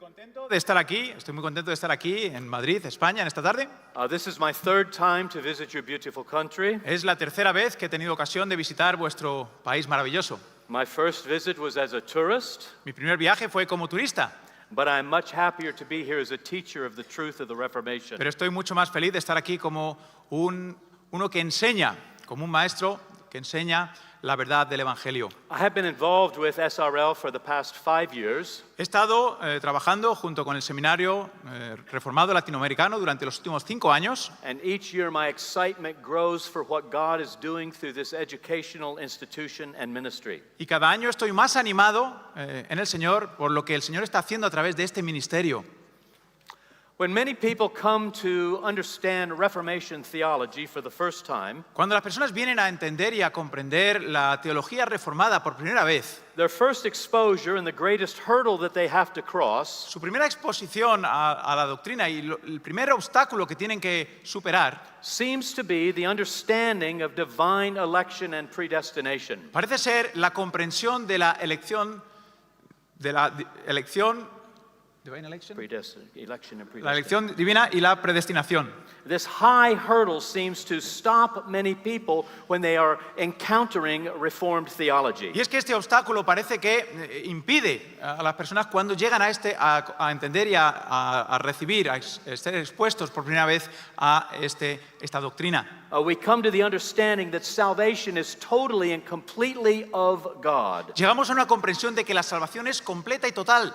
contento de estar aquí. Estoy muy contento de estar aquí en Madrid, España, en esta tarde. This is my third time to visit your beautiful country. Es la tercera vez que he tenido ocasión de visitar vuestro país maravilloso. My first visit was as a tourist, Mi primer viaje fue como turista, but I'm much happier to be here as a teacher of the truth of the Reformation. pero estoy mucho más feliz de estar aquí como uno que enseña, como un maestro que enseña la verdad del Evangelio. I have been involved with SRL for the past 5 years, He estado trabajando junto con el Seminario Reformado Latinoamericano durante los últimos 5 años. and each year my excitement grows for what God is doing through this educational institution and ministry. Y cada año estoy más animado en el Señor por lo que el Señor está haciendo a través de este ministerio. When many people come to understand Reformation theology for the first time, Cuando las personas vienen a entender y a comprender la teología reformada por primera vez, their first exposure and the greatest hurdle that they have to cross su primera exposición a la doctrina y el primer obstáculo que tienen que superar seems to be the understanding of divine election and predestination. parece ser la comprensión de la elección, divine election? Election and La predestination. elección divina y la predestinación. This high hurdle seems to stop many people when they are encountering Reformed theology. Y es que este obstáculo parece que impide a las personas cuando llegan a entender y a recibir, a ser expuestos por primera vez a esta doctrina. We come to the understanding that salvation is totally and completely of God, Llegamos a una comprensión de que la salvación es completa y total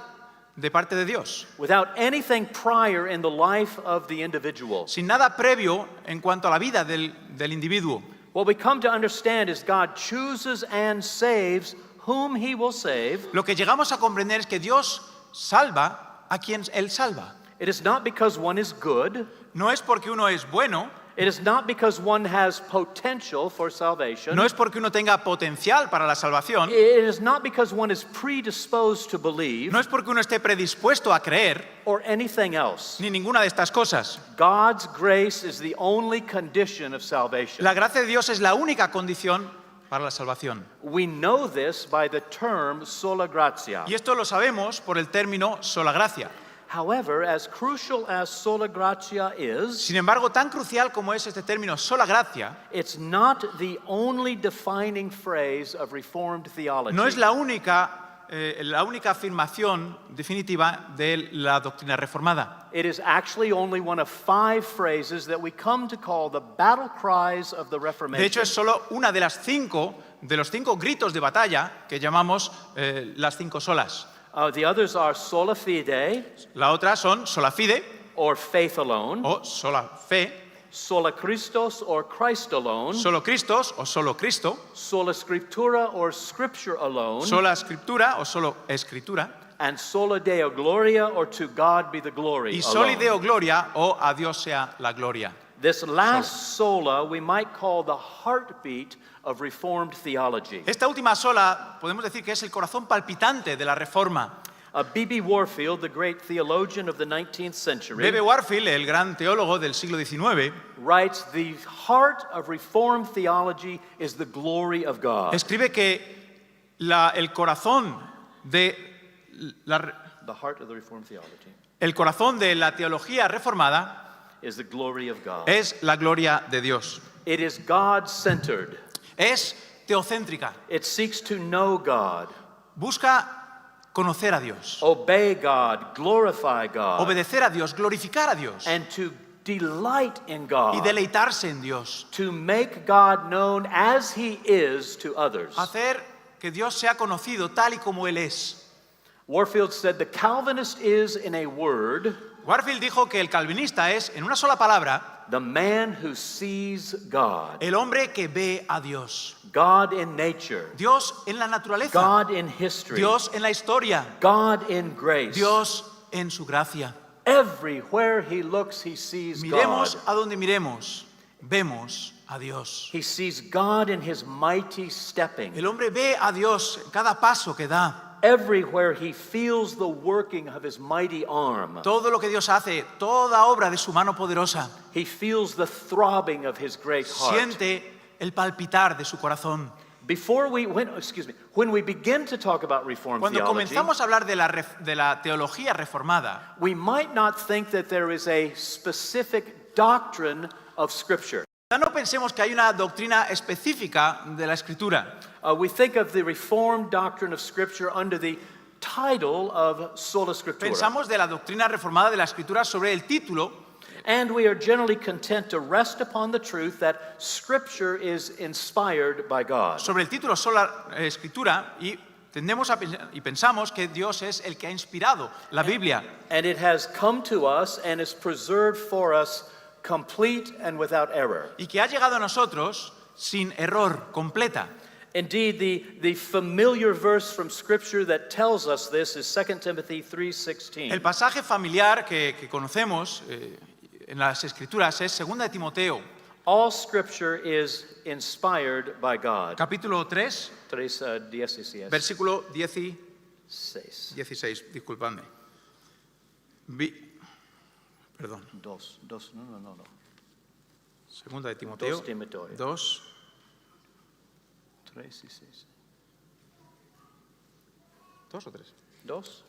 de parte de Dios, without anything prior in the life of the individual. sin nada previo en cuanto a la vida del individuo. What we come to understand is God chooses and saves whom He will save. Lo que llegamos a comprender es que Dios salva a quien Él salva. It is not because one is good. No es porque uno es bueno, It is not because one has potential for salvation. no es porque uno tenga potencial para la salvación, It is not because one is predisposed to believe no es porque uno esté predispuesto a creer, or anything else. ni ninguna de estas cosas. God's grace is the only condition of salvation. La gracia de Dios es la única condición para la salvación. We know this by the term sola gratia. Y esto lo sabemos por el término sola gracia. However, as crucial as sola gratia is, Sin embargo, tan crucial como es este término sola gracia, it's not the only defining phrase of Reformed theology. no es la única afirmación definitiva de la doctrina reformada. It is actually only one of 5 phrases that we come to call the battle cries of the Reformation. De hecho, es solo una de los 5 gritos de batalla que llamamos las 5 solas. The others are sola fide, La otra son sola fide or faith alone, o sola fe, sola Christos, or Christ alone, solo Cristos o solo Cristo, sola scriptura, or Scripture alone, sola escritura o solo escritura, and sola Deo gloria, or to God be the glory y soli alone. Deo gloria o a Dios sea la gloria. This last sola we might call the heartbeat of Reformed theology. Esta última sola podemos decir que es el corazón palpitante de la Reforma. B.B. Warfield, the great theologian of the 19th century, B.B. Warfield, el gran teólogo del siglo XIX, writes, "The heart of Reformed theology is the glory of God." escribe que el corazón de The heart of the Reformed theology el corazón de la teología reformada is the glory of God. es la gloria de Dios. It is God-centered. Es teocéntrica. It seeks to know God, Busca conocer a Dios, obey God, glorify God, obedecer a Dios, glorificar a Dios and to delight in y God, deleitarse en Dios. to make God known as He is to others. Hacer que Dios sea conocido tal y como Él es. Warfield said, "The Calvinist is, in a word, Warfield dijo que el calvinista es, en una sola palabra, the man who sees God, el hombre que ve a Dios. God in nature, Dios en la naturaleza, God in history, Dios en la historia, God in grace. Dios en su gracia. Everywhere he looks, he sees Miremos God. a donde miremos, vemos a Dios. He sees God in His mighty stepping. El hombre ve a Dios en cada paso que da. Everywhere he feels the working of His mighty arm. Todo lo que Dios hace, toda obra de su mano poderosa, He feels the throbbing of His great heart. siente el palpitar de su corazón. When we begin to talk about Reformed Cuando theology, comenzamos a hablar de la teología reformada, we might not think that there is a specific doctrine of Scripture. ya no pensemos que hay una doctrina específica de la Escritura. We think of the Reformed doctrine of Scripture under the title of Sola Scriptura. Pensamos de la doctrina reformada de la Escritura sobre el título, And we are generally content to rest upon the truth that Scripture is inspired by God. sobre el título sola Escritura, y tendemos y pensamos que Dios es el que ha inspirado la Biblia. And it has come to us and is preserved for us complete and without error. Y que ha llegado a nosotros sin error, completa. Indeed, the familiar verse from Scripture that tells us this is 2 Timothy 3:16. El pasaje familiar que conocemos en las Escrituras es 2 de Timoteo, All Scripture is inspired by God. capítulo 3, 3:16. versículo 16, disculpadme. Perdón, Dos, no. 2 de Timoteo, 2 Timoteo. 2, 3:16. 2 o 3. Dos.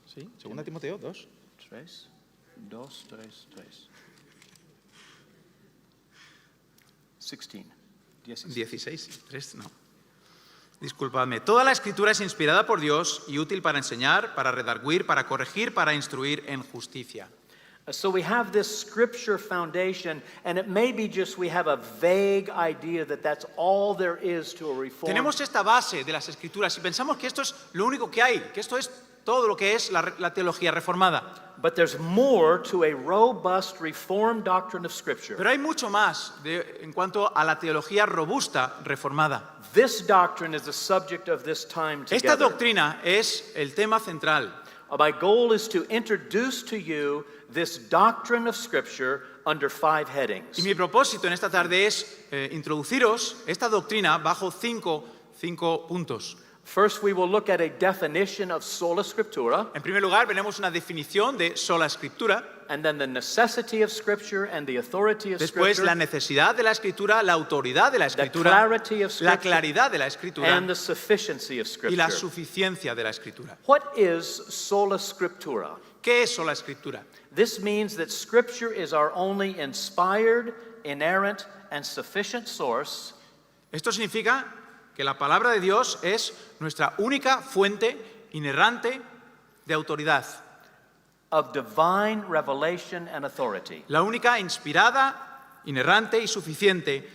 Sí, 2 de Timoteo, 2. 3. 16. 16, 3 no. Disculpadme. Toda la Escritura es inspirada por Dios y útil para enseñar, para redarguir, para corregir, para instruir en justicia. So we have this Scripture foundation, and it may be just we have a vague idea that that's all there is to a reform. Tenemos esta base de las Escrituras y pensamos que esto es lo único que hay, que esto es todo lo que es la teología reformada. But there's more to a robust Reformed doctrine of Scripture. Pero hay mucho más en cuanto a la teología robusta reformada. This doctrine is the subject of this time Esta together. doctrina es el tema central. My goal is to introduce to you this doctrine of Scripture under 5 headings. Y mi propósito en esta tarde es introduciros esta doctrina bajo cinco puntos. First, we will look at a definition of sola scriptura, En primer lugar, veremos una definición de sola Escritura. and then the necessity of Scripture and the authority of Después, Scripture, la necesidad de la Escritura, la autoridad de la the Escritura, clarity of la Scripture, claridad de la Escritura and the sufficiency of y la Scripture. suficiencia de la Escritura. What is sola scriptura? ¿Qué es sola Escritura? This means that Scripture is our only inspired, inerrant, and sufficient source Esto significa que la palabra de Dios es nuestra única fuente inerrante de autoridad, of divine revelation and authority. la única inspirada, inerrante y suficiente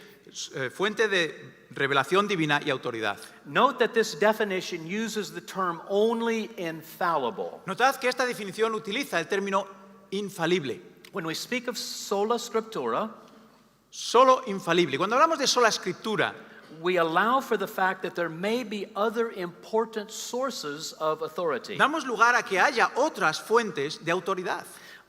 fuente de revelación divina y autoridad. Note that this definition uses the term only infallible. Notad que esta definición utiliza el término infalible, When we speak of sola scriptura, solo infalible. Cuando hablamos de sola Escritura, we allow for the fact that there may be other important sources of authority. damos lugar a que haya otras fuentes de autoridad.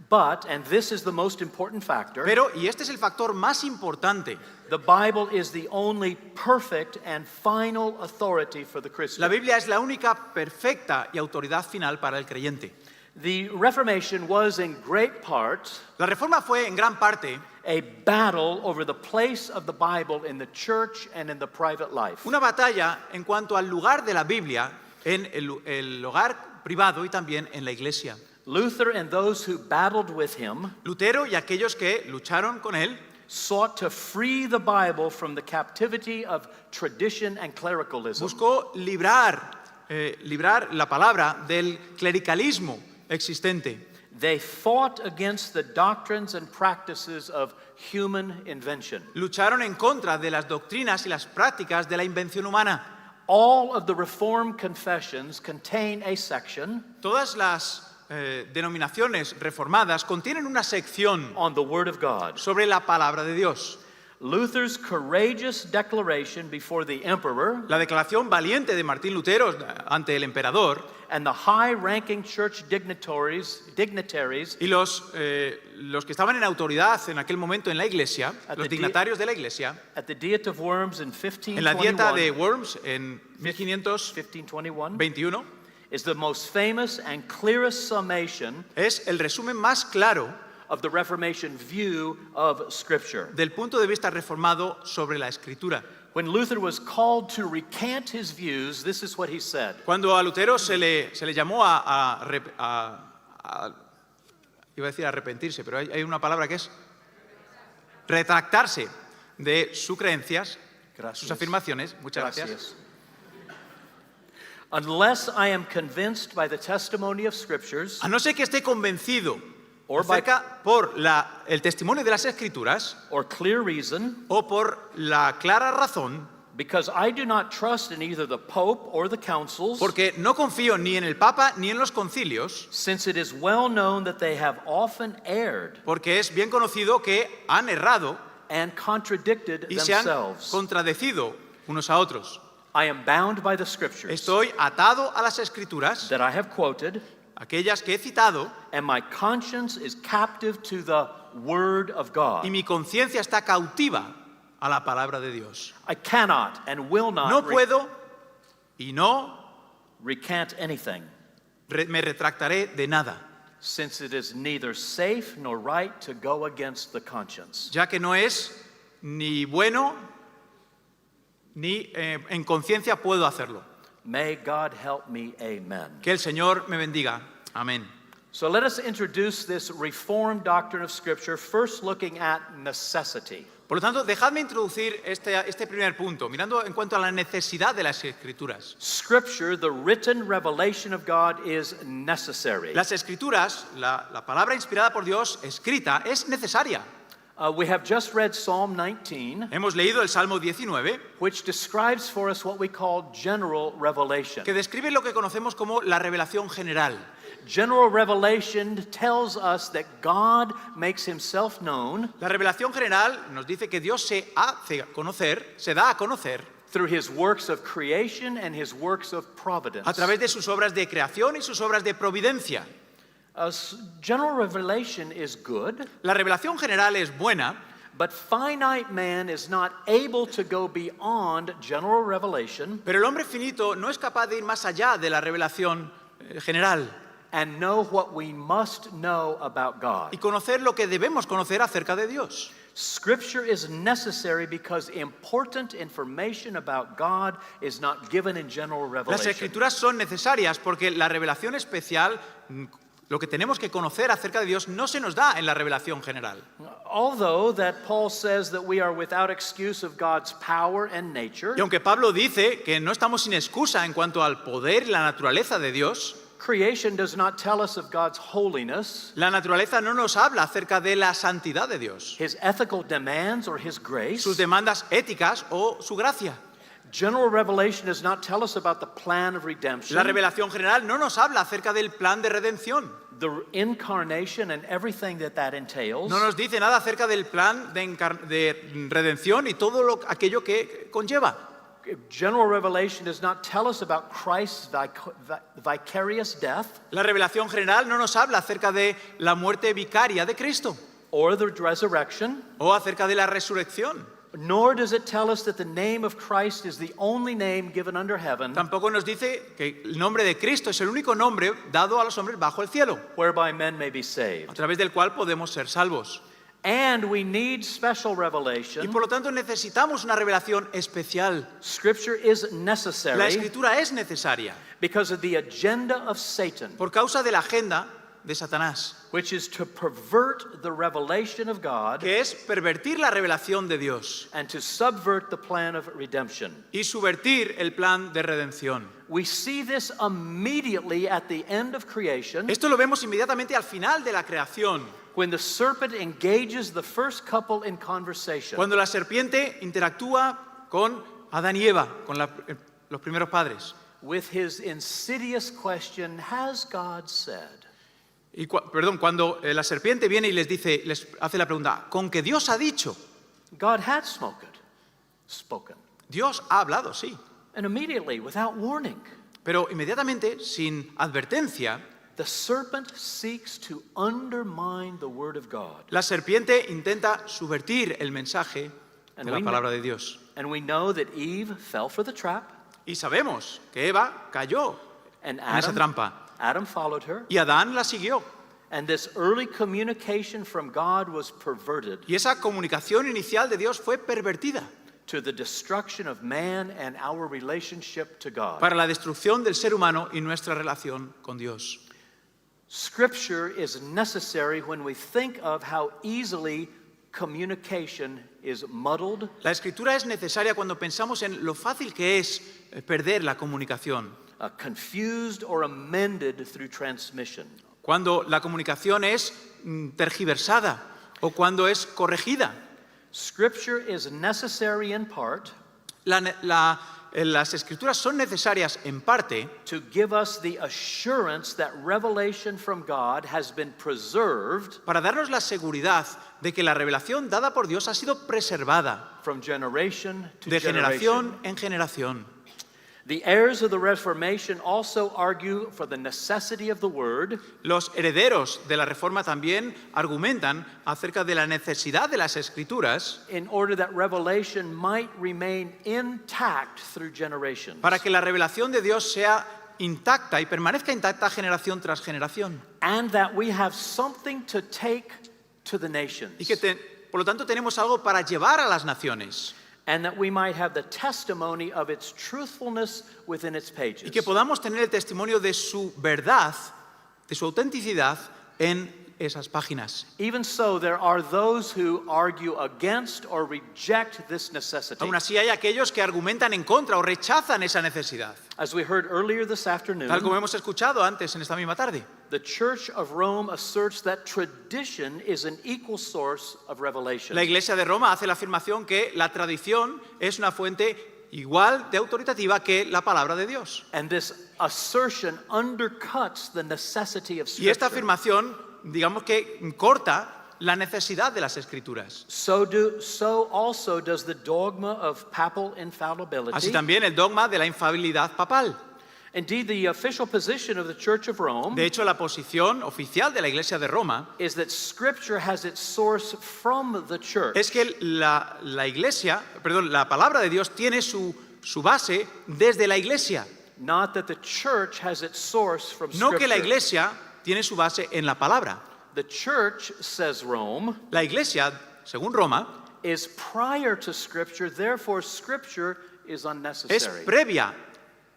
But, and this is the most important factor, Pero, y este es el factor más importante, the Bible is the only perfect and final authority for the la Christian. Biblia es la única perfecta y autoridad final para el creyente. The Reformation was in great part La Reforma fue en gran parte a battle over the place of the Bible in the church and in the private life. una batalla en cuanto al lugar de la Biblia en el hogar privado y también en la iglesia. Luther and those who battled with him Lutero y aquellos que lucharon con él sought to free the Bible from the captivity of tradition and clericalism. buscó librar la palabra del clericalismo existente. They fought against the doctrines and practices of human invention. Lucharon en contra de las doctrinas y las prácticas de la invención humana. All of the Reformed confessions contain a section Todas las denominaciones reformadas contienen una sección on the Word of God. sobre la palabra de Dios. Luther's courageous declaration before the emperor La declaración valiente de Martín Lutero ante el emperador and the high-ranking church dignitaries y los que estaban en autoridad en aquel momento en la iglesia, los dignatarios de la iglesia, at the Diet of Worms in en la dieta de 1521, Worms en 1521, is the most famous and clearest summation es el resumen más claro of the Reformation view of Scripture. del punto de vista reformado sobre la Escritura. When Luther was called to recant his views, this is what he said. Cuando a Lutero se le llamó iba a decir arrepentirse, pero hay una palabra que es retractarse de sus creencias, sus afirmaciones. Muchas gracias. Unless I am convinced by the testimony of scriptures, A no ser que esté convencido Or by- por el testimonio de las Escrituras or clear reason, o por la clara razón, because I do not trust in either the Pope or the councils, porque no confío ni en el Papa ni en los concilios, since it is well known that they have often erred porque es bien conocido que han errado and contradicted y se han themselves. contradecido unos a otros. I am bound by the scriptures Estoy atado a las Escrituras, that I have quoted, aquellas que he citado, and my conscience is captive to the word of God. y mi conciencia está cautiva a la palabra de Dios. I cannot and will not No puedo y no recant anything, me retractaré de nada, since it is neither safe nor right to go against the conscience. ya que no es ni bueno ni en conciencia puedo hacerlo. May God help me, amen. Que el Señor me bendiga. Amén. So let us introduce this Reformed doctrine of Scripture, first looking at necessity. Por lo tanto, dejadme introducir este primer punto, mirando en cuanto a la necesidad de las Escrituras. Scripture, the written revelation of God, is necessary. Las Escrituras, la palabra inspirada por Dios, escrita, es necesaria. We have just read Psalm 19, Hemos leído el Salmo 19, which describes for us what we call general revelation. que describe lo que conocemos como la revelación general. General revelation tells us that God makes himself known La revelación general nos dice que Dios se da a conocer through his works of creation and his works of providence. a través de sus obras de creación y sus obras de providencia. General revelation is good, La revelación general es buena, but finite man is not able to go beyond general revelation pero el hombre finito no es capaz de ir más allá de la revelación general and know what we must know about God. y conocer lo que debemos conocer acerca de Dios. Scripture is necessary because important information about God is not given in general Las revelation. Escrituras son necesarias porque la revelación especial, lo que tenemos que conocer acerca de Dios, no se nos da en la revelación general. Although that Paul says that we are without excuse of God's power and nature, Y aunque Pablo dice que no estamos sin excusa en cuanto al poder y la naturaleza de Dios, creation does not tell us of God's holiness, la naturaleza no nos habla acerca de la santidad de Dios, his ethical demands, or his grace. sus demandas éticas o su gracia. General revelation does not tell us about the plan of redemption, La revelación general no nos habla acerca del plan de redención. the incarnation and everything that entails. No nos dice nada acerca del plan de redención y todo aquello que conlleva. General revelation does not tell us about Christ's vicarious death La revelación general no nos habla acerca de la muerte vicaria de Cristo or the resurrection, o acerca de la resurrección. nor does it tell us that the name of Christ is the only name given under heaven Tampoco nos dice que el nombre de Cristo es el único nombre dado a los hombres bajo el cielo, whereby men may be a saved. través del cual podemos ser salvos. And we need special Y revelation. por lo tanto necesitamos una revelación especial. Scripture is La necessary Escritura es necesaria because of the agenda of Satan, por causa de la agenda de Satanás, which is to pervert the revelation of God que es pervertir la revelación de Dios and to subvert the plan of redemption. y subvertir el plan de redención. We see this immediately at the end of creation Esto lo vemos inmediatamente al final de la creación, when the serpent engages the first couple in conversation. cuando la serpiente interactúa con Adán y Eva, con los primeros padres. With his insidious question, has God said? Y cuando la serpiente viene y les hace la pregunta, ¿con que Dios ha dicho? God had spoken. Dios ha hablado, sí, And immediately, without warning, pero inmediatamente, sin advertencia, the serpent seeks to undermine the word of God. la serpiente intenta subvertir el mensaje de la palabra de Dios. And we know that Eve fell for the trap, Y sabemos que Eva cayó and en esa trampa Adam followed her, y Adán la siguió. and this early communication from God was perverted. Y esa comunicación inicial de Dios fue pervertida. to the destruction of man and our relationship to God. para la destrucción del ser humano y nuestra relación con Dios. Scripture is necessary when we think of how easily communication is muddled, La escritura es necesaria cuando pensamos en lo fácil que es perder la comunicación, confused or amended through transmission. cuando la comunicación es tergiversada o cuando es corregida. Scripture is necessary in part Las escrituras son necesarias en parte to give us the assurance that revelation from God has been preserved para darnos la seguridad de que la revelación dada por Dios ha sido preservada from generation to de generation. generación en generación. The heirs of the Reformation also argue for the necessity of the Word Los herederos de la Reforma también argumentan acerca de la necesidad de las escrituras in order that revelation might remain intact through generations. para que la revelación de Dios sea intacta y permanezca intacta generación tras generación. And that we have something to take to the nations. Y que por lo tanto tenemos algo para llevar a las naciones. And that we might have the testimony of its truthfulness within its pages. Y que podamos tener el testimonio de su verdad, de su autenticidad en esas páginas. Even so, there are those who argue against or reject this necessity. Aún así hay aquellos que argumentan en contra o rechazan esa necesidad. As we heard earlier this Tal afternoon, como hemos escuchado antes en esta misma tarde. the Church of Rome asserts that tradition is an equal source of revelation. La Iglesia de Roma hace la afirmación que la tradición es una fuente igual de autoritativa que la palabra de Dios. And this assertion undercuts the necessity of Y esta Scripture. afirmación, digamos que corta la necesidad de las escrituras. So also does the dogma of papal Así infallibility. también el dogma de la infalibilidad papal. Indeed, the official position of the Church of Rome De hecho, la posición oficial de la Iglesia de Roma is that Scripture has its source from the Church. es que la palabra de Dios tiene su base desde la Iglesia. Not that the Church has its source from No que la Scripture. Iglesia tiene su base en la palabra. The Church, says Rome, La Iglesia, según Roma, is prior to Scripture, therefore Scripture is es unnecessary. previa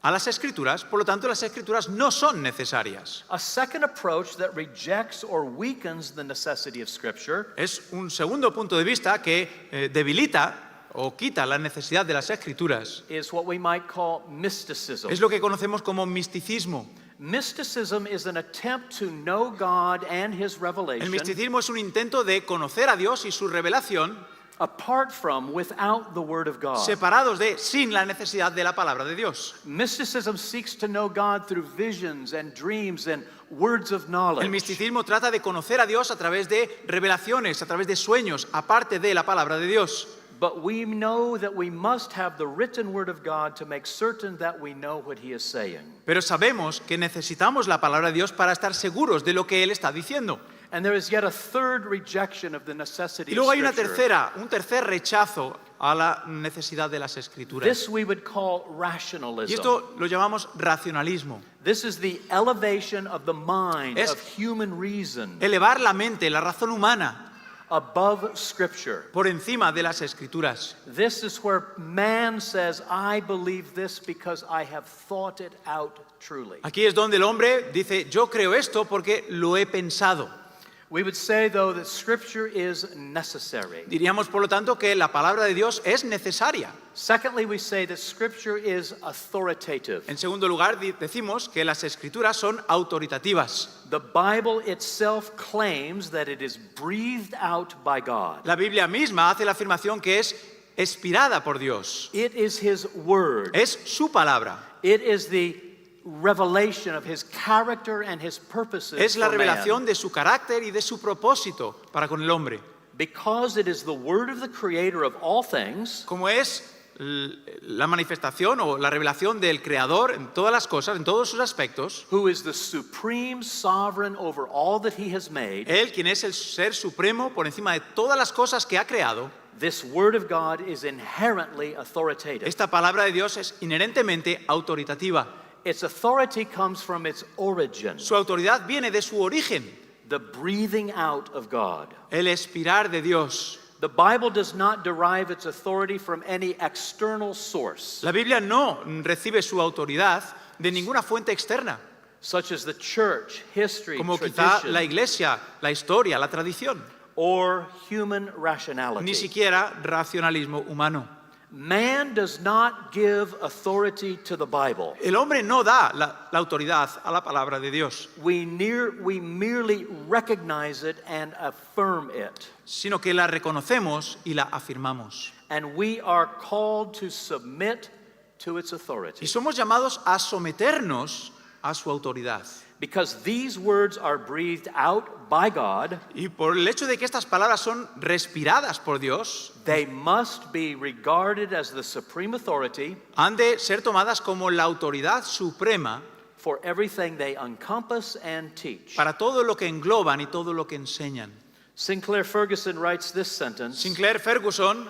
a las Escrituras, por lo tanto las Escrituras no son necesarias. A second approach that rejects or weakens the necessity of Scripture Es un segundo punto de vista que debilita o quita la necesidad de las Escrituras. is what we might call mysticism. Es lo que conocemos como misticismo. Mysticism is an attempt to know God and His El revelation misticismo es un intento de conocer a Dios y su revelación apart from, without the Word of God. separados de, sin la necesidad de la palabra de Dios. Mysticism seeks to know God through visions and dreams and words of El knowledge. misticismo trata de conocer a Dios a través de revelaciones, a través de sueños, aparte de la palabra de Dios. But we know that we must have the written Word of God to make certain that we know what He is saying. Pero sabemos que necesitamos la palabra de Dios para estar seguros de lo que Él está diciendo. And there is yet a third rejection of the necessity Y luego of hay Scripture. un tercer rechazo a la necesidad de las Escrituras. This we would call Y rationalism. esto lo llamamos racionalismo. This is the elevation of the mind Es of human reason Elevar la mente, la razón humana, above Scripture. por encima de las Escrituras. This is where man says, I believe this because I have thought it out truly. Aquí es donde el hombre dice, yo creo esto porque lo he pensado. We would say, though, that Scripture is necessary. Diríamos, por lo tanto, que la palabra de Dios es necesaria. Secondly, we say that Scripture is authoritative. En segundo lugar, decimos que las Escrituras son autoritativas. The Bible itself claims that it is breathed out by God. La Biblia misma hace la afirmación que es inspirada por Dios. It is His Word. Es su palabra. It is the revelation of His character and His purposes Es la for man. revelación de su carácter y de su propósito para con el hombre. Because it is the Word of the Creator of all things, Como es la manifestación o la revelación del Creador en todas las cosas, en todos sus aspectos, who is the supreme sovereign over all that He has made, Él, quien es el ser supremo por encima de todas las cosas que ha creado, this Word of God is inherently authoritative. esta palabra de Dios es inherentemente autoritativa. Its authority comes from its origin, Su autoridad viene de su origen, the breathing out of God. el expirar de Dios. The Bible does not derive its authority from any external source, La Biblia no recibe su autoridad de ninguna fuente externa, such as the church, history, como quizá la tradition, iglesia, la historia, la tradición, or human ni rationality. siquiera racionalismo humano. Man does not give authority to the Bible. El hombre no da la autoridad a la palabra de Dios, We merely recognize it and affirm it. sino que la reconocemos y la afirmamos. And we are called to submit to its Y authority. somos llamados a someternos a su autoridad. Because these words are breathed out by God, Y por el hecho de que estas palabras son respiradas por Dios, they must be regarded as the supreme authority han de ser tomadas como la autoridad suprema for everything they encompass and teach. para todo lo que engloban y todo lo que enseñan. Sinclair Ferguson writes this sentence: Sinclair Ferguson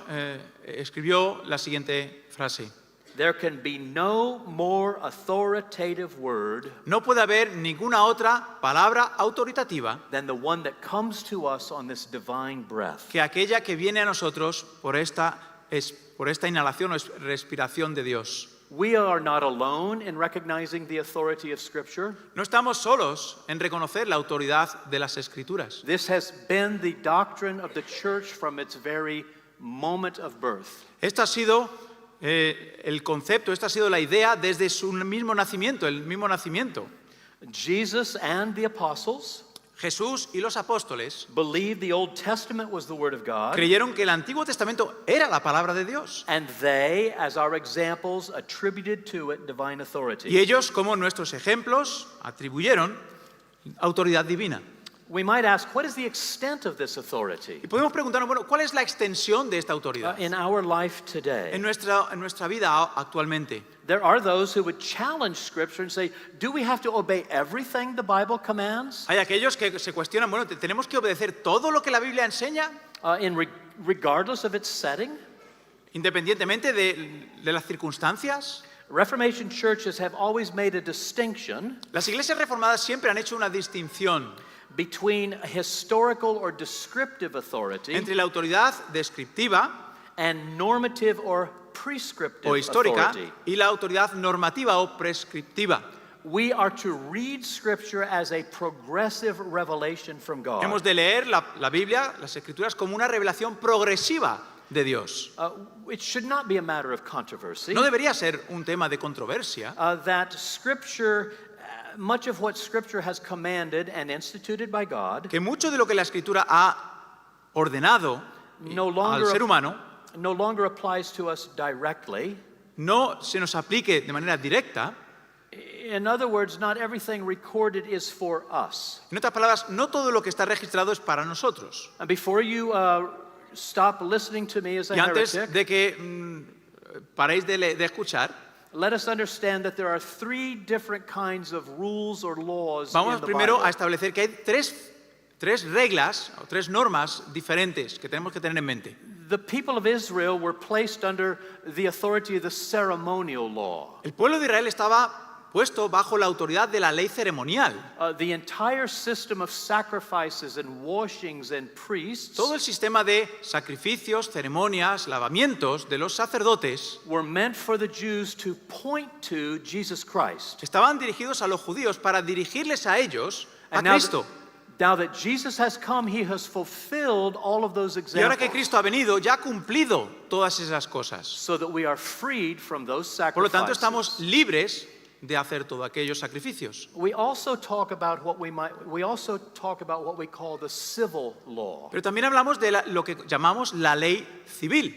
escribió la siguiente frase: there can be no more authoritative word no puede haber ninguna otra palabra autoritativa than the one that comes to us on this divine breath. que aquella que viene a nosotros por esta inhalación o respiración de Dios. We are not alone in recognizing the authority of Scripture. No estamos solos en reconocer la autoridad de las Escrituras. This has been the doctrine of the church from its very moment of birth. Esto ha sido el concepto, esta ha sido la idea desde su mismo nacimiento, el mismo nacimiento. Jesus and the apostles Jesús y los apóstoles believed the Old Testament was the Word of God, creyeron que el Antiguo Testamento era la palabra de Dios. and they, as our examples, attributed to it divine Y authority. ellos, como nuestros ejemplos, atribuyeron autoridad divina. We might ask, what is the extent of this authority Y podemos preguntarnos, bueno, ¿cuál es la extensión de esta autoridad in our life today? en nuestra vida actualmente? There are those who would challenge Scripture and say, do we have to obey everything the Bible commands? Hay aquellos que se cuestionan, bueno, ¿tenemos que obedecer todo lo que la Biblia enseña, Regardless of its setting? independientemente de las circunstancias? Reformation churches have always made a distinction Las iglesias reformadas siempre han hecho una distinción between historical or descriptive authority entre la autoridad descriptiva and normative or prescriptive o histórica authority. y la autoridad normativa o prescriptiva. We are to read Scripture as a progressive revelation from God. Hemos de leer la Biblia, las Escrituras, como una revelación progresiva de Dios. It should not be a matter of controversy No debería ser un tema de controversia that Scripture, much of what Scripture has commanded and instituted by God, que mucho de lo que la Escritura ha ordenado no al longer, ser humano no longer applies to us directly. no se nos aplique de manera directa. In other words, not everything recorded is for us. En otras palabras, no todo lo que está registrado es para nosotros. And before you stop listening to me as a Y antes heretic, de que paréis de escuchar, let us understand that there are three different kinds of rules or laws vamos in the primero Bible. a establecer que hay tres reglas o tres normas diferentes que tenemos que tener en mente. The people of Israel were placed under the authority of the ceremonial law. El pueblo de Israel estaba puesto bajo la autoridad de la ley ceremonial. The entire system of sacrifices and washings and priests Todo el sistema de sacrificios, ceremonias, lavamientos de los sacerdotes were meant for the Jews to point to Jesus Christ. estaban dirigidos a los judíos para dirigirles a ellos, a And now Cristo. now that Jesus has come, he has fulfilled all of those Y ahora que examples Cristo ha venido, ya ha cumplido todas esas cosas. so that we are freed from those Por lo tanto, estamos sacrifices. libres de hacer todos aquellos sacrificios. We also talk about what we call the civil law. Pero también hablamos de lo que llamamos la ley civil.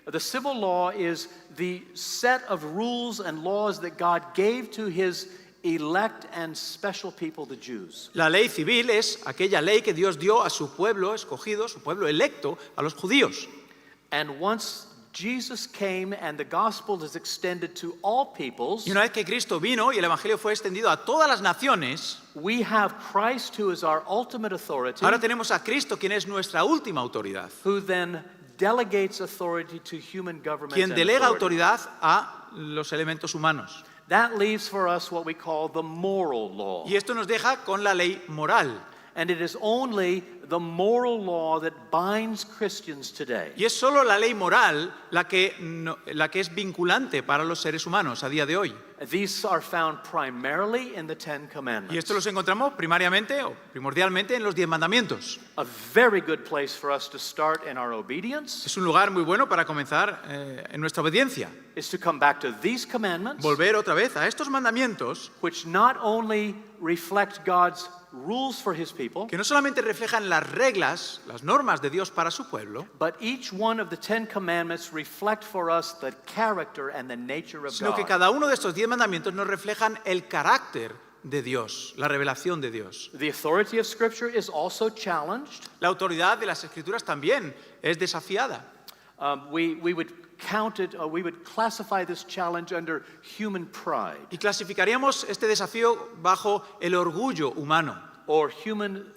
The civil law is the set of rules and laws that God gave to his elect and special people, the Jews. La ley civil es aquella ley que Dios dio a su pueblo escogido, su pueblo electo, a los judíos. And once Jesus came and the gospel is extended to all peoples, Y una vez que Cristo vino y el evangelio fue extendido a todas las naciones, we have Christ who is our ultimate authority, ahora tenemos a Cristo, quien es nuestra última autoridad, who then delegates authority to human government quien and delega authority. autoridad a los elementos humanos. That leaves for us what we call the moral law. Y esto nos deja con la ley moral. And it is only the moral law that binds Christians today. Y es solo la ley moral la que es vinculante para los seres humanos a día de hoy. These are found primarily in the Ten Y Commandments. esto los encontramos primariamente o primordialmente en los 10 mandamientos. A very good place for us to start in our obedience Es un lugar muy bueno para comenzar en nuestra obediencia. is to come back to these commandments, Volver otra vez a estos mandamientos which not only reflect God's rules for his people, que no solamente reflejan las reglas, las normas de Dios para su pueblo, but each one of the Ten Commandments reflect for us the character and the nature of sino que God. cada uno de estos 10 mandamientos nos reflejan el carácter de Dios, la revelación de Dios. The authority of Scripture is also challenged. La autoridad de las Escrituras también es desafiada. We would classify this challenge under human pride Y clasificaríamos este desafío bajo el orgullo humano or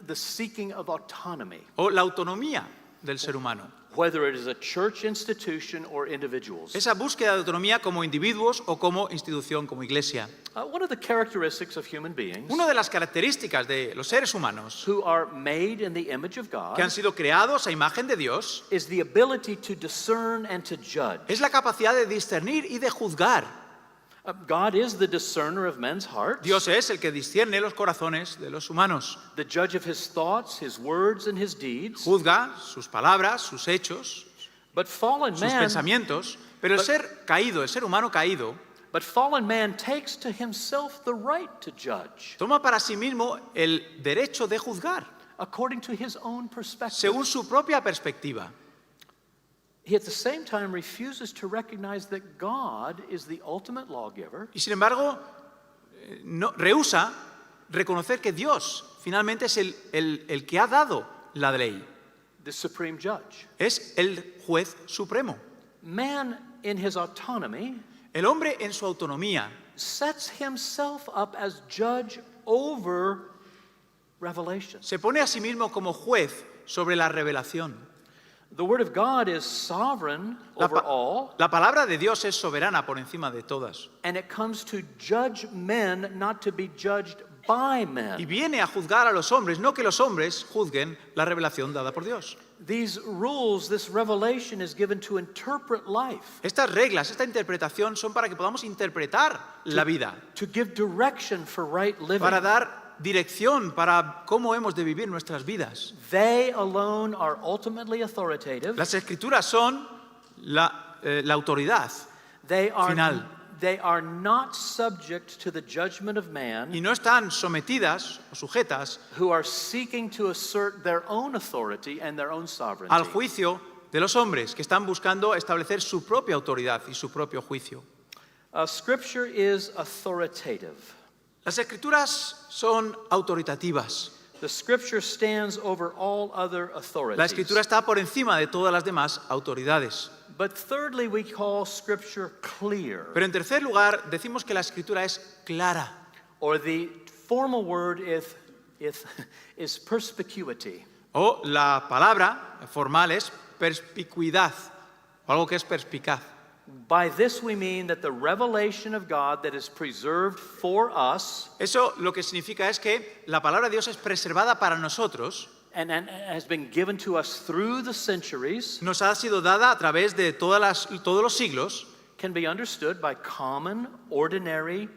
the seeking of autonomy, o la autonomía del ser humano. whether it is a church institution or individuals. Esa búsqueda de autonomía como individuos o como institución, como iglesia. One of the characteristics of human beings Una de las características de los seres humanos who are made in the image of God que han sido creados a imagen de Dios is the ability to discern and to judge. es la capacidad de discernir y de juzgar. God is the discerner of men's hearts, Dios es el que discierne los corazones de los humanos. the judge of his thoughts, his words, and his deeds. Juzga sus palabras, sus hechos, But fallen sus man, pensamientos, pero el ser caído, el ser humano caído, takes to himself the right to judge toma para sí mismo el derecho de juzgar, according to his own perspective. según su propia perspectiva. He at the same time refuses to recognize that God is the ultimate lawgiver Y sin embargo, rehúsa reconocer que Dios finalmente es el que ha dado la ley. the supreme judge. Es el juez supremo. Man, in his autonomy, El hombre en su autonomía sets himself up as judge over revelation. se pone a sí mismo como juez sobre la revelación. The Word of God is sovereign over all, La palabra de Dios es soberana por encima de todas. and it comes to judge men, not to be judged by Y men. viene a juzgar a los hombres, no que los hombres juzguen la revelación dada por Dios. These rules, this revelation is given to interpret life, Estas reglas, esta interpretación son para que podamos interpretar la vida, to give direction for right living. para dar dirección para cómo hemos de vivir nuestras vidas. They alone are ultimately authoritative. Las escrituras son la autoridad They final. are not subject to the judgment of man y no están sometidas o sujetas who are seeking to assert their own authority and their own sovereignty. al juicio de los hombres que están buscando establecer su propia autoridad y su propio juicio. Scripture is authoritative. Las escrituras son autoritativas. The Scripture stands over all other authorities. La escritura está por encima de todas las demás autoridades. But thirdly, we call Scripture clear, Pero en tercer lugar, decimos que la escritura es clara. or the formal word is perspicuity. O la palabra formal es perspicuidad, o algo que es perspicaz. By this we mean that the revelation of God that is preserved for us Eso lo que significa es que la palabra de Dios es preservada para nosotros, and has been given to us through the centuries nos ha sido dada a través de todos los siglos can be understood by common, ordinary,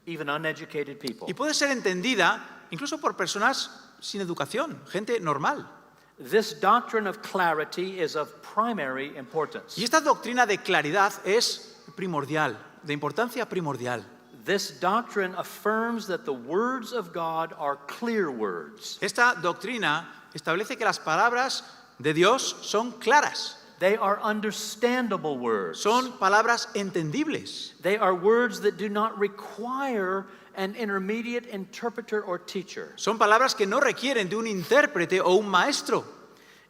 even uneducated people. y puede ser entendida incluso por personas sin educación, gente normal. This doctrine of clarity is of primary importance. Y esta doctrina de claridad es primordial, de importancia primordial. This doctrine affirms that the words of God are clear words. Esta doctrina establece que las palabras de Dios son claras, They are understandable words. son palabras entendibles, They are words that do not require an intermediate interpreter or teacher. son palabras que no requieren de un intérprete o un maestro.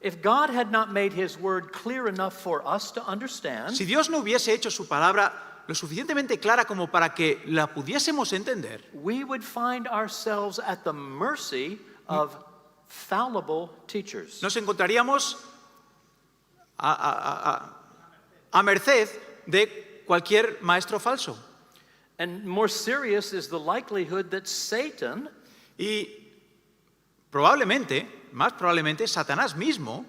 If God had not made his word clear enough for us to understand, Si Dios no hubiese hecho su palabra lo suficientemente clara como para que la pudiésemos entender, we would find ourselves at the mercy of fallible teachers. nos encontraríamos a merced de cualquier maestro falso. And more serious is the likelihood that Satan Y Probablemente, más probablemente, Satanás mismo,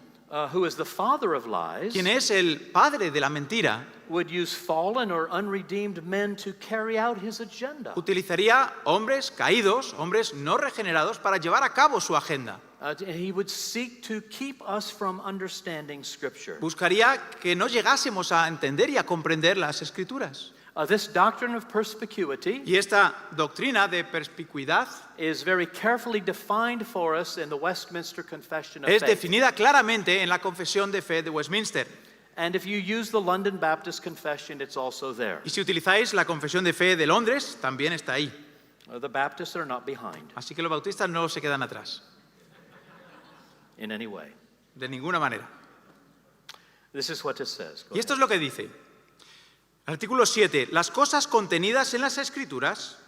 who is the father of lies, quien es el padre de la mentira, would use fallen or unredeemed men to carry out his agenda. utilizaría hombres caídos, hombres no regenerados, para llevar a cabo su agenda. He would seek to keep us from understanding Scripture. Buscaría que no llegásemos a entender y a comprender las Escrituras. This doctrine of perspicuity Y esta doctrina de perspicuidad is very carefully defined for us in the Westminster Confession of es Faith. definida claramente en la Confesión de Fe de Westminster. And if you use the London Baptist Confession, it's also there. Y si utilizáis la Confesión de Fe de Londres, también está ahí. The Baptists are not behind Así que los bautistas no se quedan atrás, in any way. de ninguna manera. This is what it says. Go Y esto es lo que dice. Artículo 7. Las cosas contenidas en las Escrituras,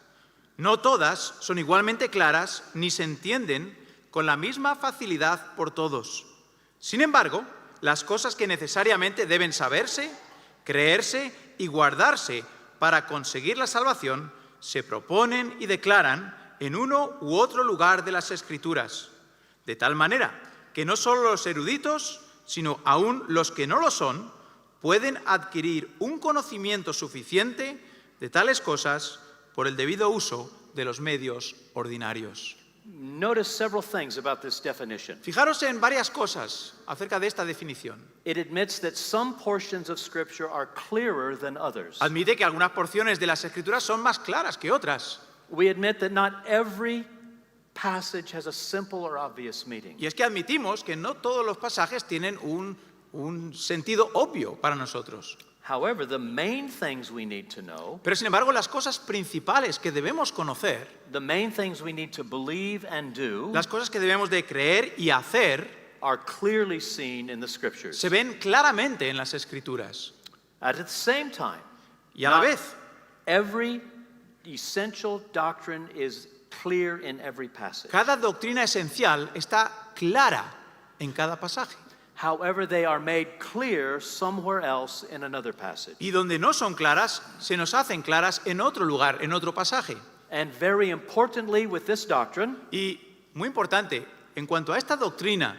no todas son igualmente claras ni se entienden con la misma facilidad por todos. Sin embargo, las cosas que necesariamente deben saberse, creerse y guardarse para conseguir la salvación se proponen y declaran en uno u otro lugar de las Escrituras, de tal manera que no solo los eruditos, sino aún los que no lo son, pueden adquirir un conocimiento suficiente de tales cosas por el debido uso de los medios ordinarios. Notice several things about this definition. Fijaros en varias cosas acerca de esta definición. It admits that some portions of Scripture are clearer than others. Admite que algunas porciones de las Escrituras son más claras que otras. We admit that not every passage has a simple or obvious meaning. Y es que admitimos que no todos los pasajes tienen un sentido obvio para nosotros. However, the main things we need to know, Pero sin embargo, las cosas principales que debemos conocer, the main things we need to believe and do, las cosas que debemos de creer y hacer, are clearly seen in the Scriptures. se ven claramente en las Escrituras. At the same time, Y a la not vez, every essential doctrine is clear in every passage. cada doctrina esencial está clara en cada pasaje. However, they are made clear somewhere else in another passage. Y donde no son claras, se nos hacen claras en otro lugar, en otro pasaje. And very importantly, with this doctrine, Y muy importante, en cuanto a esta doctrina,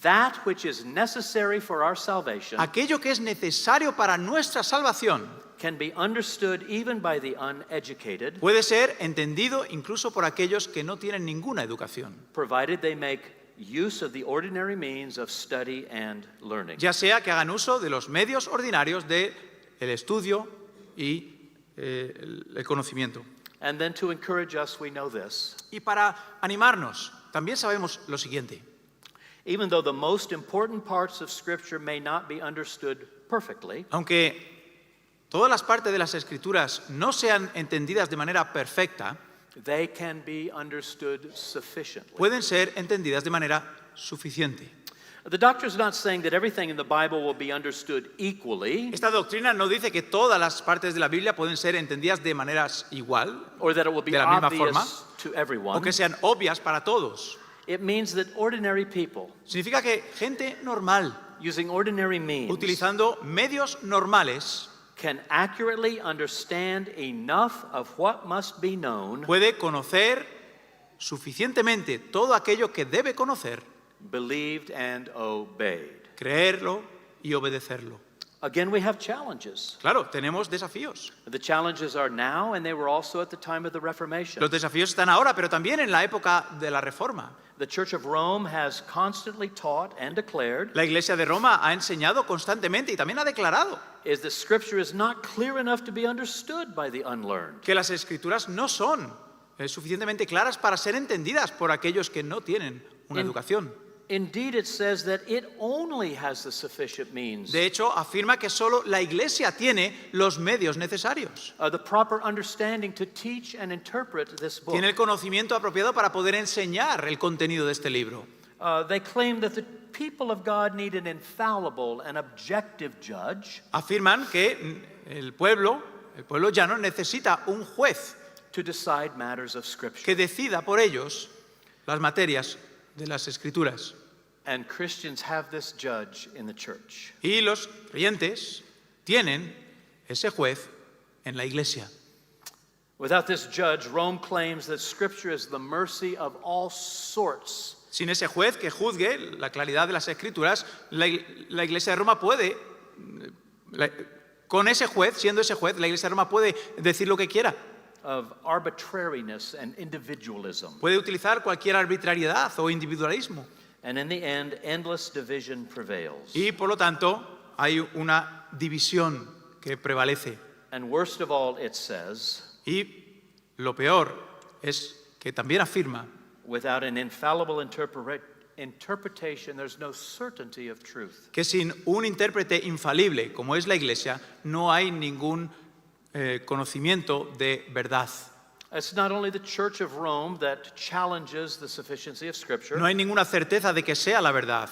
that which is necessary for our salvation aquello que es necesario para nuestra salvación can be understood even by the uneducated, puede ser entendido incluso por aquellos que no tienen ninguna educación, provided they make use of the ordinary means of study and learning. ya sea que hagan uso de los medios ordinarios del estudio y el conocimiento. And then to encourage us, we know this. Y para animarnos, también sabemos lo siguiente. Even though the most important parts of Scripture may not be understood perfectly, Aunque todas las partes de las Escrituras no sean entendidas de manera perfecta, they can be understood sufficiently. pueden ser entendidas de manera suficiente. The doctrine is not saying that everything in the Bible will be understood equally, Esta doctrina no dice que todas las partes de la Biblia pueden ser entendidas de maneras igual or that it will be de la misma obvious forma, to everyone. o que sean obvias para todos. It means that ordinary people, Significa que gente normal, using ordinary means, utilizando medios normales, can accurately understand enough of what must be known, puede conocer suficientemente todo aquello que debe conocer, believed, and obeyed. creerlo y obedecerlo. Again, we have challenges. Claro, tenemos desafíos. The challenges are now, and they were also at the time of the Reformation. Los desafíos están ahora, pero también en la época de la Reforma. The Church of Rome has constantly taught and declared La Iglesia de Roma ha enseñado constantemente y también ha declarado is that Scripture is not clear enough to be understood by the unlearned. que las Escrituras no son suficientemente claras para ser entendidas por aquellos que no tienen una educación. Indeed, it says that it only has the sufficient means, De hecho, afirma que solo la Iglesia tiene los medios necesarios. the proper understanding to teach and interpret this book. Tiene el conocimiento apropiado para poder enseñar el contenido de este libro. They claim that the people of God need an infallible and objective judge Afirman que el pueblo llano, necesita un juez to decide matters of Scripture. que decida por ellos las materias de las Escrituras. And Christians have this judge in the church. Y los creyentes tienen ese juez en la Iglesia. Without this judge, Rome claims that Scripture is the mercy of all sorts. Sin ese juez que juzgue la claridad de las Escrituras, la Iglesia de Roma puede, con ese juez, siendo ese juez, la Iglesia de Roma puede decir lo que quiera. Of arbitrariness and individualism. Puede utilizar cualquier arbitrariedad o individualismo. And in the end, endless division prevails. Y por lo tanto, hay una división que prevalece. And worst of all, it says, Y lo peor es que también afirma, without an infallible interpretation, there's no certainty of truth. que sin un intérprete infalible, como es la Iglesia, no hay ningún conocimiento de verdad. It's not only the Church of Rome that challenges the sufficiency of Scripture. No hay ninguna certeza de que sea la verdad.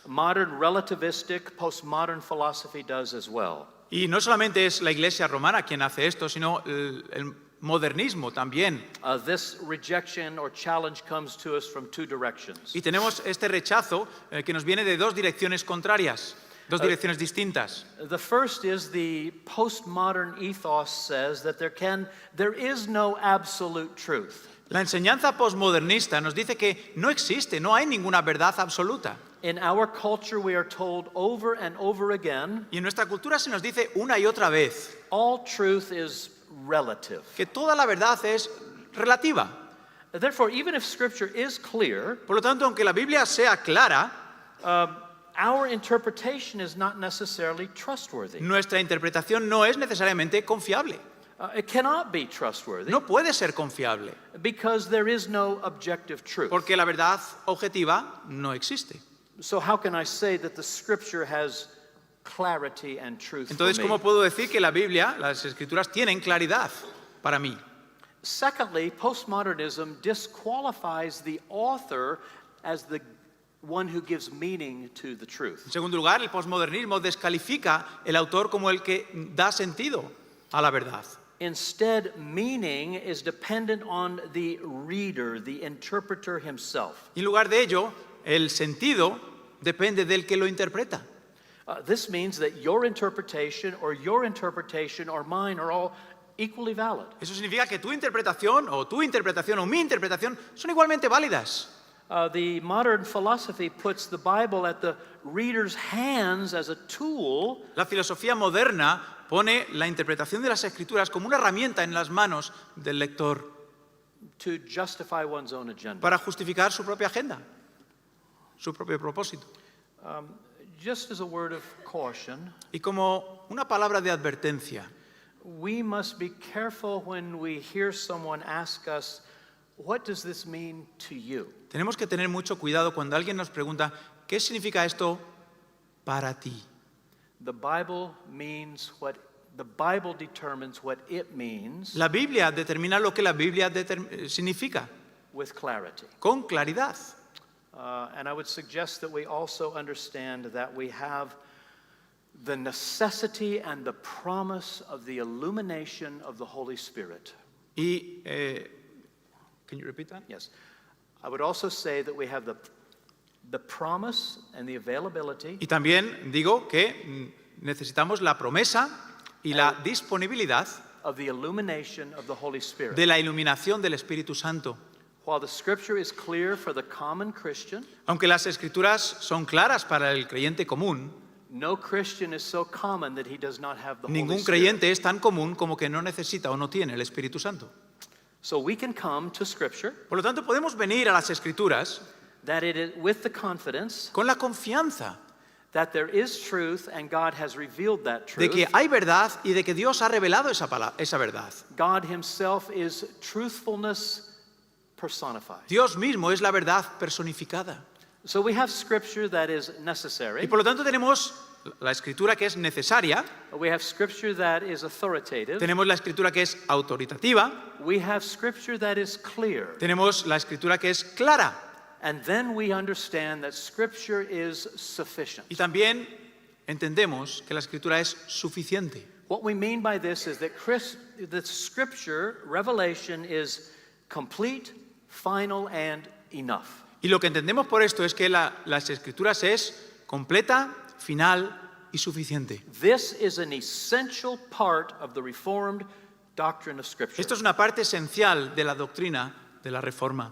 Modern relativistic, postmodern philosophy does as well. Y no solamente es la Iglesia romana quien hace esto, sino el modernismo también. This rejection or challenge comes to us from two directions. Y tenemos este rechazo que nos viene de dos direcciones contrarias, dos direcciones distintas. The first is the postmodern ethos says that there is no absolute truth. La enseñanza posmodernista nos dice que no existe, no hay ninguna verdad absoluta. In our culture, we are told over and over again, Y en nuestra cultura se nos dice una y otra vez all truth is relative. que toda la verdad es relativa. Therefore, even if Scripture is clear, Por lo tanto, aunque la Biblia sea clara, our interpretation is not necessarily trustworthy. nuestra interpretación no es necesariamente confiable. It cannot be trustworthy No puede ser confiable, because there is no objective truth. porque la verdad objetiva no existe. So how can I say that the Scripture has clarity and truth Entonces, for me? ¿cómo puedo decir que la Biblia, las Escrituras, tienen claridad para mí? Secondly, postmodernism disqualifies the author as the one who gives meaning to the truth. En segundo lugar, el posmodernismo descalifica el autor como el que da sentido a la verdad. Instead, meaning is dependent on the reader, the interpreter himself. Y en lugar de ello, el sentido depende del que lo interpreta. This means that your interpretation or mine are all equally valid. Eso significa que tu interpretación o mi interpretación son igualmente válidas. The modern philosophy puts the Bible at the reader's hands as a tool La filosofía moderna pone la interpretación de las Escrituras como una herramienta en las manos del lector to justify one's own agenda. para justificar su propia agenda, su propio propósito. Just as a word of caution, Y como una palabra de advertencia, we must be careful when we hear someone ask us, what does this mean to you? tenemos que tener mucho cuidado cuando alguien nos pregunta, ¿qué significa esto para ti? The Bible determines what it means La Biblia determina lo que la Biblia significa, with clarity. con claridad. And I would suggest that we also understand that we have the necessity and the promise of the illumination of the Holy Spirit. Y, can you repeat that? Yes. I would also say that we have the promise and the availability Y también digo que necesitamos la promesa y la disponibilidad of the illumination of the Holy Spirit. de la iluminación del Espíritu Santo. While the Scripture is clear for the common Christian, Aunque las Escrituras son claras para el creyente común, no Christian is so common that he does not have the Holy ningún Spirit. creyente es tan común como que no necesita o no tiene el Espíritu Santo. So we can come to Scripture Por lo tanto, podemos venir a las Escrituras that it is with the confidence con la confianza that there is truth and God has revealed that de truth. que hay verdad y de que Dios ha revelado esa verdad. God himself is truthfulness personified. Dios mismo es la verdad personificada. So we have Scripture that is Y necessary. por lo tanto tenemos la Escritura que es necesaria, We have Scripture that is authoritative. tenemos la Escritura que es autoritativa, We have Scripture that is clear. tenemos la Escritura que es clara And then we understand that Scripture is sufficient. y también entendemos que la Escritura es suficiente. What we mean by this is that Scripture, revelation, is complete, final, and enough. Y lo que entendemos por esto es que las Escrituras es completa, final y suficiente. This is an essential part of the Reformed doctrine of Scripture. Esto es una parte esencial de la doctrina de la Reforma.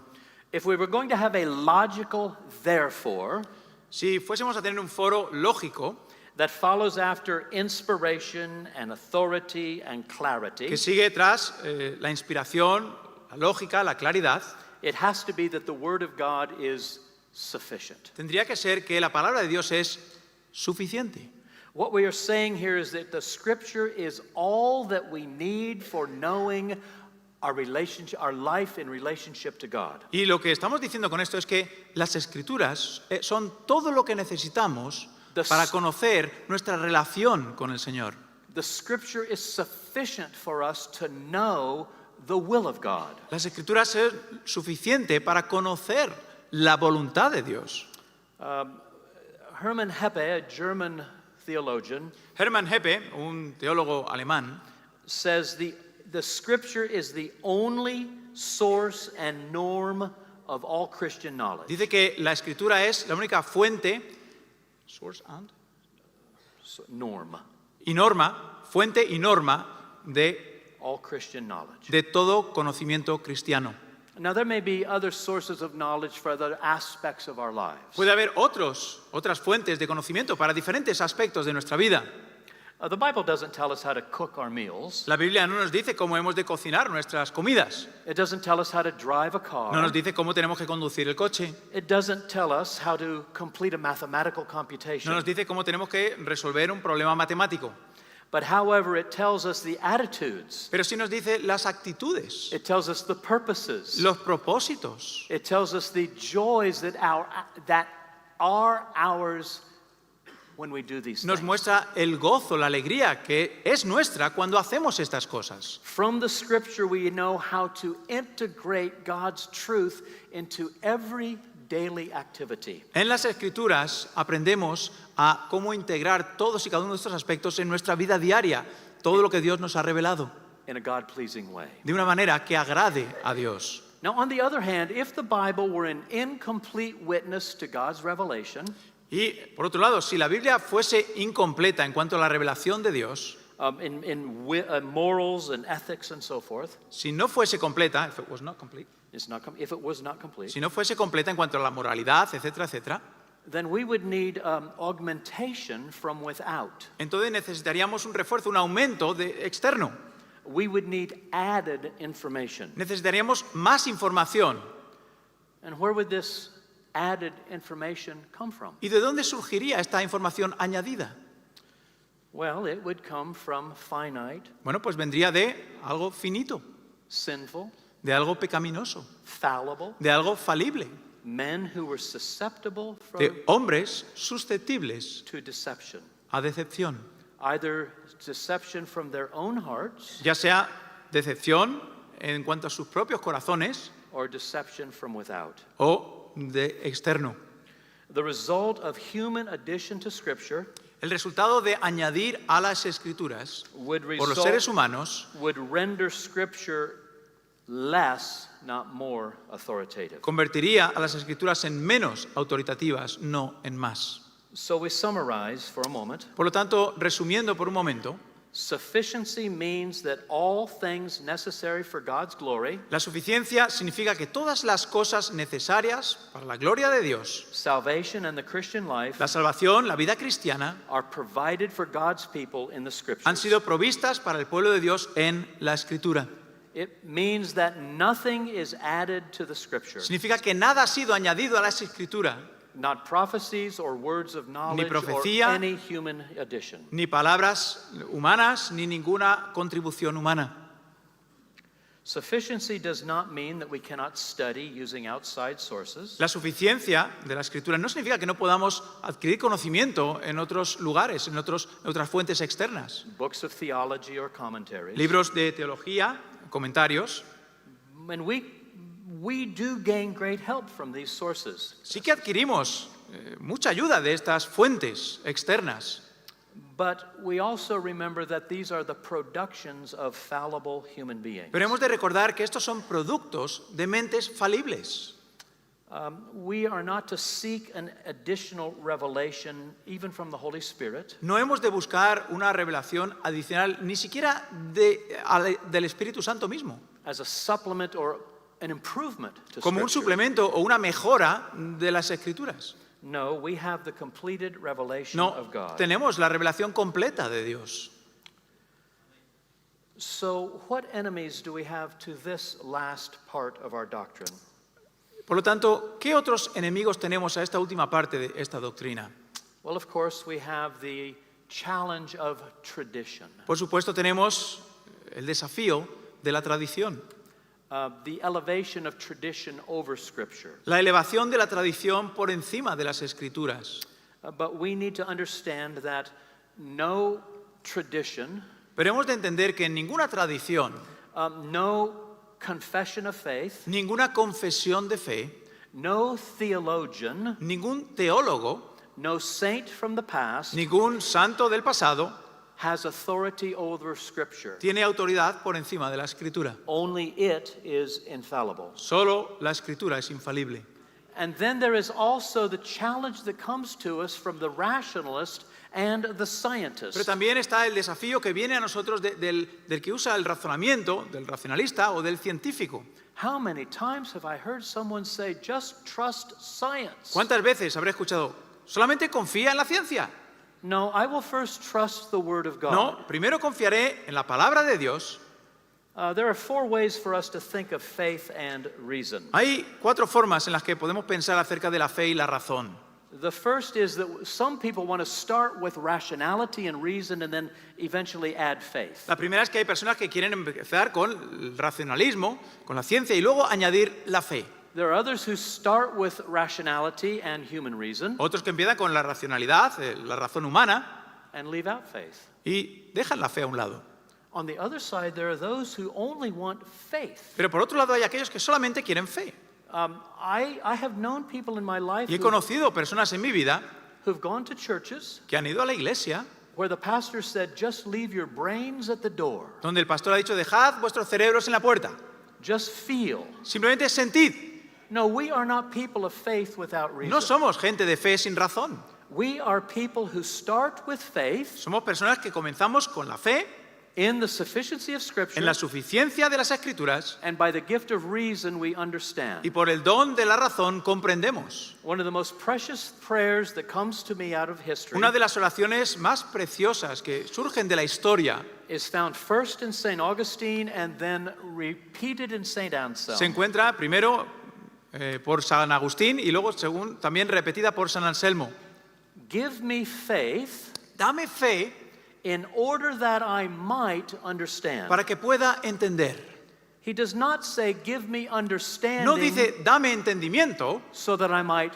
If we were going to have a logical therefore Si fuésemos a tener un foro lógico that follows after inspiration and authority and clarity, que sigue tras la inspiración, la lógica, la claridad, it has to be that the Word of God is sufficient. tendría que ser que la palabra de Dios es suficiente. What we are saying here is that the Scripture is all that we need for knowing our relationship, our life in relationship to God. Y lo que estamos diciendo con esto es que las Escrituras son todo lo que necesitamos para conocer nuestra relación con el Señor. The Scripture is sufficient for us to know the will of God. Las Escrituras es suficiente para conocer la voluntad de Dios. Hermann Heppe, a German theologian, Hermann Heppe, un teólogo alemán, says the Scripture is the only source and norm of all Christian knowledge. dice que la Escritura es la única fuente, source and, Norm. y norma, fuente y norma de All Christian knowledge. todo conocimiento cristiano. Now, there may be other sources of knowledge for other aspects of our lives. Puede haber otras fuentes de conocimiento para diferentes aspectos de nuestra vida. The Bible doesn't tell us how to cook our meals. La Biblia no nos dice cómo hemos de cocinar nuestras comidas. It doesn't tell us how to drive a car. No nos dice cómo tenemos que conducir el coche. It doesn't tell us how to complete a mathematical No computation. nos dice cómo tenemos que resolver un problema matemático. But however, it tells us the attitudes. Pero sí nos dice las actitudes, It tells us the purposes. los propósitos. It tells us the joys that are ours when we do these Nos things. muestra el gozo, la alegría que es nuestra cuando hacemos estas cosas. From the Scripture, we know how to integrate God's truth into every daily activity. En las Escrituras aprendemos a cómo integrar todos y cada uno de estos aspectos en nuestra vida diaria, todo lo que Dios nos ha revelado, In a God-pleasing way. de una manera que agrade a Dios. Now, on the other hand, if the Bible were an incomplete witness to God's revelation, Y, por otro lado, si la Biblia fuese incompleta en cuanto a la revelación de Dios, in morals and ethics and so forth, si no fuese completa, if it was not complete, if it was not complete, si no fuese completa en cuanto a la moralidad, etcétera, etcétera, then we would need augmentation from without. entonces necesitaríamos un refuerzo, un aumento externo. We would need added information. Necesitaríamos más información. And where would this added information come from? ¿Y de dónde surgiría esta información añadida? Well, it would come from finite, Bueno, pues vendría de algo finito, sinful, de algo pecaminoso, fallible, de algo falible, men who were susceptible de hombres susceptibles to deception. a decepción. Either deception from their own hearts Ya sea decepción en cuanto a sus propios corazones or deception from without. o de externo. The result of human addition to Scripture El resultado de añadir a las Escrituras would por los seres humanos would render Scripture less, not more, authoritative. convertiría a las Escrituras en menos autoritativas, no en más. So we summarize for a moment. Por lo tanto, resumiendo por un momento, Sufficiency means that all things necessary for God's glory, la suficiencia significa que todas las cosas necesarias para la gloria de Dios, salvation, and the Christian life la salvación, la vida cristiana, are provided for God's people in the han Scriptures. sido provistas para el pueblo de Dios en la Escritura. It means that nothing is added to the Scripture. Significa que nada ha sido añadido a la Escritura, Not prophecies or words of knowledge or profecía, any human addition. ni palabras humanas, ni ninguna contribución humana. Sufficiency does not mean that we cannot study using outside sources. La suficiencia de la Escritura no significa que no podamos adquirir conocimiento en otros lugares, en otras fuentes externas. Books of theology or commentaries. Libros de teología, comentarios. And we do gain great help from these sources. Sí que adquirimos mucha ayuda de estas fuentes externas, But we also remember that these are the productions of fallible human beings. pero hemos de recordar que estos son productos de mentes falibles. We are not to seek an additional revelation, even from the Holy Spirit, No hemos de buscar una revelación adicional, ni siquiera del Espíritu Santo mismo, as a supplement or an improvement to como un Scripture. suplemento o una mejora de las Escrituras. No, we have the completed revelation No, of God. tenemos la revelación completa de Dios. So, what enemies do we have to this last part of our doctrine? Por lo tanto, ¿qué otros enemigos tenemos a esta última parte de esta doctrina? Well, of course, we have the challenge of tradition, Por supuesto, tenemos el desafío de la tradición, the elevation of tradition over Scripture. la elevación de la tradición por encima de las Escrituras. But we need to understand that no tradition, Pero hemos de entender que en ninguna tradición, no confession of faith, ninguna confesión de fe, no theologian, ningún teólogo, no saint from the past ningún santo del pasado has authority over Scripture. tiene autoridad por encima de la Escritura. Only it is infallible. Solo la Escritura es infalible. And then there is also the challenge that comes to us from the rationalist and the Pero scientist. también está el desafío que viene a nosotros del que usa el razonamiento, del racionalista o del científico. How many times have I heard someone say, just trust science? ¿Cuántas veces habré escuchado? Solamente confía en la ciencia. No, I will first trust the Word of God. No, primero confiaré en la palabra de Dios. There are 4 ways for us to think of faith and reason. Hay 4 formas en las que podemos pensar acerca de la fe y la razón. The first is that some people want to start with rationality and reason and then eventually add faith. La primera es que hay personas que quieren empezar con el racionalismo, con la ciencia y luego añadir la fe. There are others who start with rationality and human reason Otros que empiezan con la racionalidad, la razón humana and leave out faith. y dejan la fe a un lado. On the other side, there are those who only want faith. Pero por otro lado hay aquellos que solamente quieren fe. I have known people in my life Y he conocido personas en mi vida who've gone to churches que han ido a la iglesia where the pastor said, just leave your brains at the door. donde el pastor ha dicho, dejad vuestros cerebros en la puerta. Just feel. Simplemente sentid. No, we are not people of faith without reason. No somos gente de fe sin razón. We are people who start with faith Somos personas que comenzamos con la fe, in the sufficiency of Scripture, en la suficiencia de las Escrituras, and by the gift of reason we understand. y por el don de la razón comprendemos. One of the most precious prayers that comes to me out of history Una de las oraciones más preciosas que surgen de la historia is found first in St. Augustine and then repeated in St. se Anselm. encuentra primero por San Agustín y luego también repetida por San Anselmo. Give me faith Dame fe in order that I might understand. para que pueda entender. He does not say, give me understanding No dice, dame entendimiento so that I might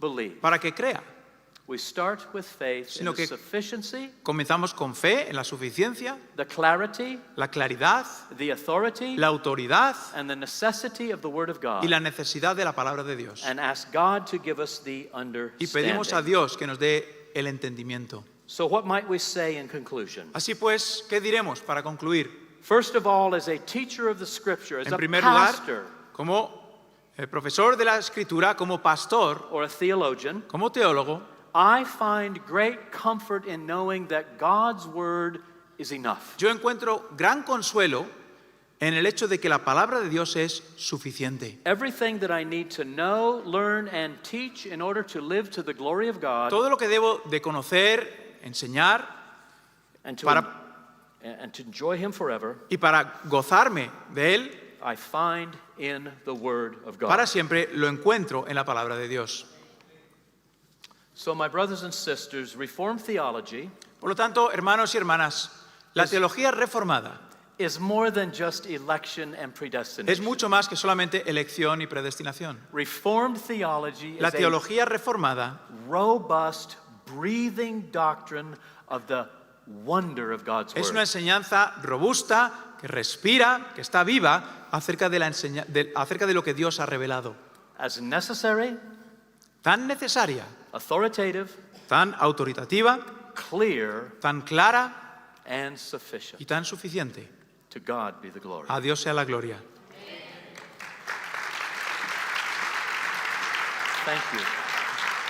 believe. para que crea. We start with faith in Sino the que- sufficiency, Comenzamos con fe en la suficiencia, the clarity, la claridad, the authority, la autoridad and the necessity of the Word of God, y la necesidad de la palabra de Dios. and ask God to give us the Y pedimos a understanding. Dios que nos dé el entendimiento. So what might we say in conclusion? Así pues, ¿qué diremos para concluir? First of all, as a teacher of the Scripture, as En a primer lugar, pastor como profesor de la Escritura, como pastor, or a theologian, como teólogo, I find great comfort in knowing that God's Word is enough. yo encuentro gran consuelo en el hecho de que la palabra de Dios es suficiente. Everything that I need to know, learn, and teach in order to live to the glory of God Todo lo que debo de conocer, enseñar and to, para- and to enjoy Him forever, y para gozarme de Él, I find in the Word of God. para siempre lo encuentro en la palabra de Dios. So, my brothers and sisters, Reformed theology Por lo tanto, hermanos y hermanas, la teología reformada is more than just election and es predestination. mucho más que solamente elección y predestinación. Reformed theology La is a teología reformada robust, breathing doctrine of the wonder of God's es una Word. enseñanza robusta, que respira, que está viva acerca de lo que Dios ha revelado. As necessary, Tan necesaria, authoritative, tan autoritativa, clear, tan clara and sufficient. y tan suficiente. To God be the glory. A Dios sea la gloria. Thank you.